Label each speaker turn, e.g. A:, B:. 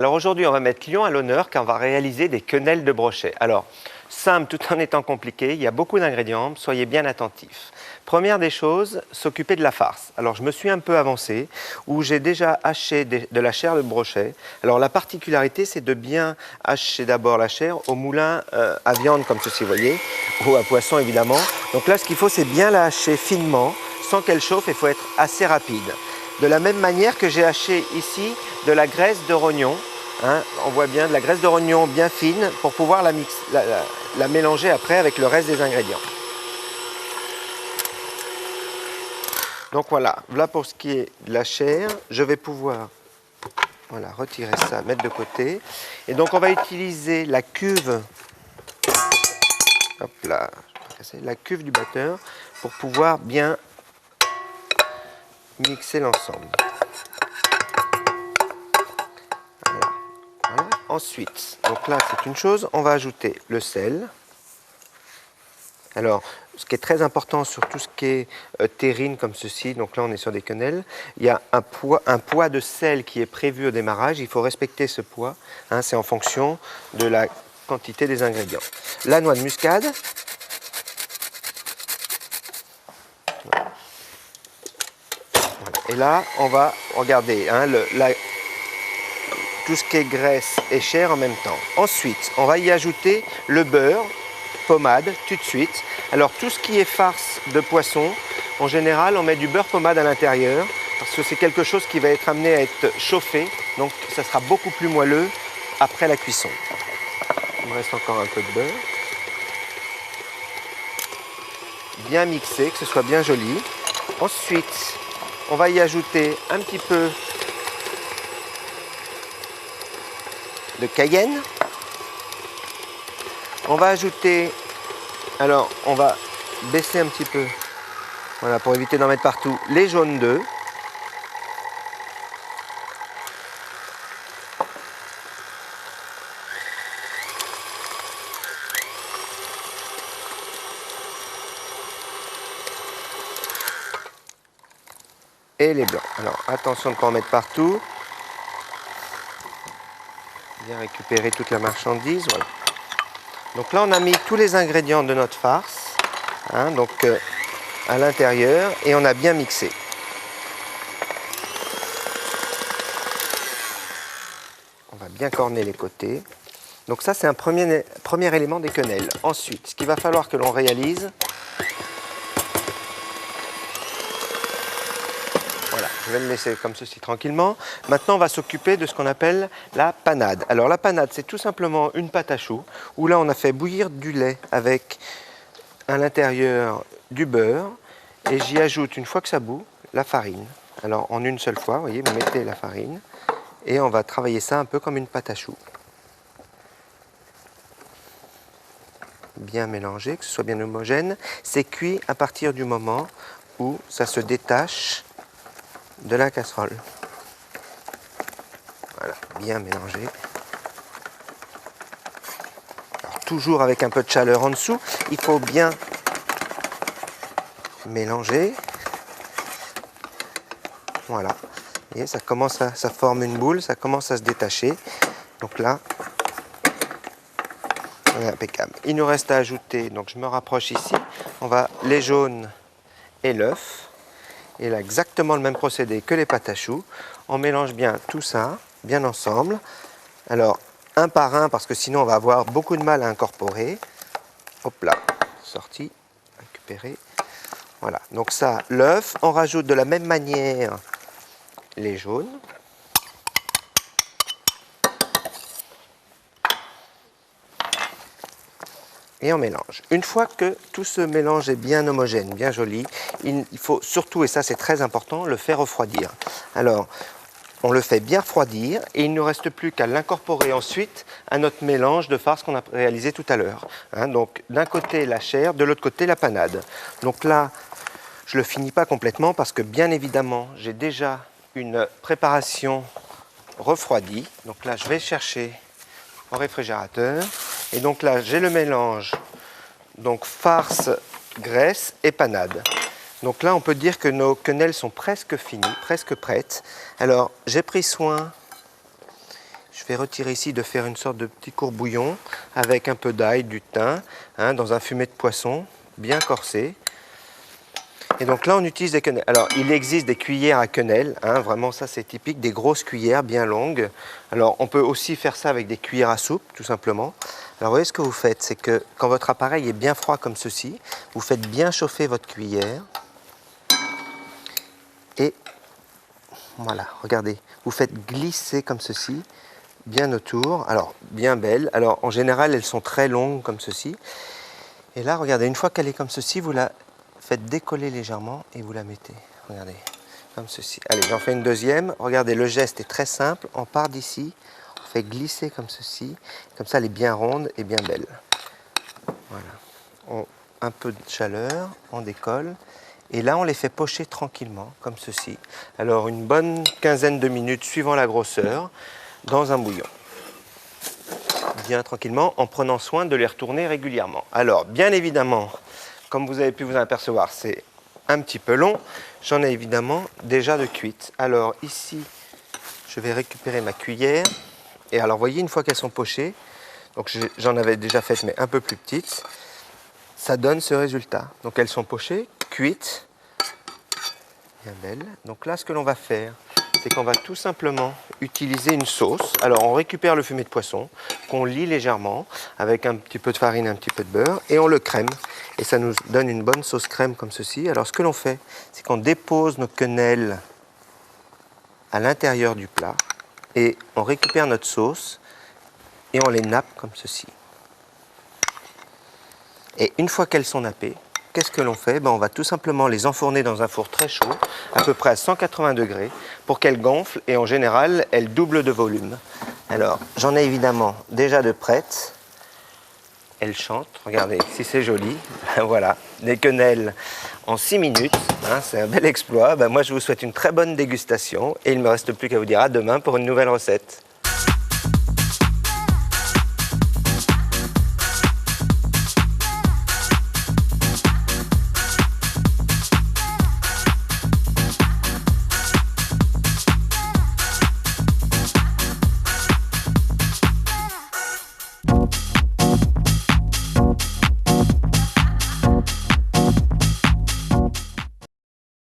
A: Alors aujourd'hui, on va mettre Lyon à l'honneur car on va réaliser des quenelles de brochet. Alors, simple tout en étant compliqué, il y a beaucoup d'ingrédients, soyez bien attentifs. Première des choses, s'occuper de la farce. Alors je me suis un peu avancé, où j'ai déjà haché de la chair de brochet. Alors la particularité, c'est de bien hacher d'abord la chair au moulin à viande comme ceci, vous voyez, ou à poisson évidemment. Donc là, ce qu'il faut, c'est bien la hacher finement, sans qu'elle chauffe, il faut être assez rapide. De la même manière que j'ai haché ici de la graisse de rognon. Hein, on voit bien de la graisse de rognon bien fine pour pouvoir la mélanger après avec le reste des ingrédients. Donc voilà pour ce qui est de la chair. Je vais pouvoir retirer ça, mettre de côté. Et donc on va utiliser la cuve, hop là, la cuve du batteur pour pouvoir bien mixer l'ensemble. Voilà. Ensuite, donc là c'est une chose, on va ajouter le sel. Alors, ce qui est très important sur tout ce qui est terrine comme ceci, donc là on est sur des quenelles, il y a un poids de sel qui est prévu au démarrage, il faut respecter ce poids, hein, c'est en fonction de la quantité des ingrédients. La noix de muscade. Voilà. Et là, on va regarder hein, tout ce qui est graisse et chair en même temps. Ensuite, on va y ajouter le beurre, pommade, tout de suite. Alors tout ce qui est farce de poisson, en général, on met du beurre pommade à l'intérieur parce que c'est quelque chose qui va être amené à être chauffé, donc ça sera beaucoup plus moelleux après la cuisson. Il me reste encore un peu de beurre. Bien mixé, que ce soit bien joli. Ensuite, on va y ajouter un petit peu de cayenne. On va ajouter, alors on va baisser un petit peu, voilà, pour éviter d'en mettre partout, les jaunes d'œufs. Et les blancs. Alors attention de ne pas en mettre partout. Bien récupérer toute la marchandise, voilà. Donc là on a mis tous les ingrédients de notre farce, hein, à l'intérieur et on a bien mixé. On va bien corner les côtés. Donc ça c'est un premier élément des quenelles. Ensuite, ce qu'il va falloir que l'on réalise, voilà, je vais le laisser comme ceci tranquillement. Maintenant, on va s'occuper de ce qu'on appelle la panade. Alors la panade, c'est tout simplement une pâte à choux où là, on a fait bouillir du lait avec à l'intérieur du beurre et j'y ajoute, une fois que ça bout, la farine. Alors en une seule fois, vous voyez, vous mettez la farine et on va travailler ça un peu comme une pâte à choux. Bien mélangé, que ce soit bien homogène. C'est cuit à partir du moment où ça se détache de la casserole. Voilà, bien mélangé. Alors, toujours avec un peu de chaleur en dessous, il faut bien mélanger. Voilà. Vous voyez, ça forme une boule, ça commence à se détacher. Donc là, on est impeccable. Il nous reste à ajouter, donc je me rapproche ici, on va les jaunes et l'œuf. Et là, exactement le même procédé que les pâtes à choux. On mélange bien tout ça, bien ensemble. Alors, un par un, parce que sinon on va avoir beaucoup de mal à incorporer. Hop là, sorti, récupéré. Voilà, donc ça, l'œuf. On rajoute de la même manière les jaunes. Et on mélange. Une fois que tout ce mélange est bien homogène, bien joli, il faut surtout, et ça c'est très important, le faire refroidir. Alors, on le fait bien refroidir et il ne nous reste plus qu'à l'incorporer ensuite à notre mélange de farce qu'on a réalisé tout à l'heure. Hein, donc, d'un côté la chair, de l'autre côté la panade. Donc là, je ne le finis pas complètement parce que bien évidemment, j'ai déjà une préparation refroidie. Donc là, je vais chercher au réfrigérateur. Et donc là, j'ai le mélange, donc farce, graisse et panade. Donc là, on peut dire que nos quenelles sont presque finies, presque prêtes. Alors, j'ai pris soin, je Je vais retirer ici de faire une sorte de petit courbouillon avec un peu d'ail, du thym, hein, dans un fumet de poisson bien corsé. Et donc là, on utilise des quenelles. Alors, il existe des cuillères à quenelles, hein, vraiment ça c'est typique, des grosses cuillères bien longues. Alors, on peut aussi faire ça avec des cuillères à soupe, tout simplement. Alors, vous voyez ce que vous faites, c'est que quand votre appareil est bien froid comme ceci, vous faites bien chauffer votre cuillère. Et voilà, regardez, vous faites glisser comme ceci, bien autour. Alors, bien belle. Alors, en général, elles sont très longues comme ceci. Et là, regardez, une fois qu'elle est comme ceci, vous la faites décoller légèrement et vous la mettez. Regardez, comme ceci. Allez, j'en fais une deuxième. Regardez, le geste est très simple. On part d'ici, on fait glisser comme ceci. Comme ça, elle est bien ronde et bien belle. Voilà. Un peu de chaleur, on décolle. Et là, on les fait pocher tranquillement, comme ceci. Alors, une bonne quinzaine de minutes, suivant la grosseur, dans un bouillon. Bien tranquillement, en prenant soin de les retourner régulièrement. Alors, bien évidemment, comme vous avez pu vous en apercevoir, c'est un petit peu long. J'en ai évidemment déjà de cuites. Alors ici, je vais récupérer ma cuillère. Et alors, voyez, une fois qu'elles sont pochées, donc j'en avais déjà faites, mais un peu plus petites, ça donne ce résultat. Donc elles sont pochées, cuites, bien belles. Donc là, ce que l'on va faire, c'est qu'on va tout simplement utiliser une sauce. Alors, on récupère le fumet de poisson, qu'on lie légèrement, avec un petit peu de farine, un petit peu de beurre, et on le crème. Et ça nous donne une bonne sauce crème comme ceci. Alors, ce que l'on fait, c'est qu'on dépose nos quenelles à l'intérieur du plat, et on récupère notre sauce, et on les nappe comme ceci. Et une fois qu'elles sont nappées, qu'est-ce que l'on fait? On va tout simplement les enfourner dans un four très chaud, à peu près à 180 degrés, pour qu'elles gonflent et en général, elles doublent de volume. Alors, j'en ai évidemment déjà de prêtes. Elles chantent, regardez, si c'est joli. Voilà, des quenelles en 6 minutes, hein, c'est un bel exploit. Moi, je vous souhaite une très bonne dégustation et il ne me reste plus qu'à vous dire à demain pour une nouvelle recette.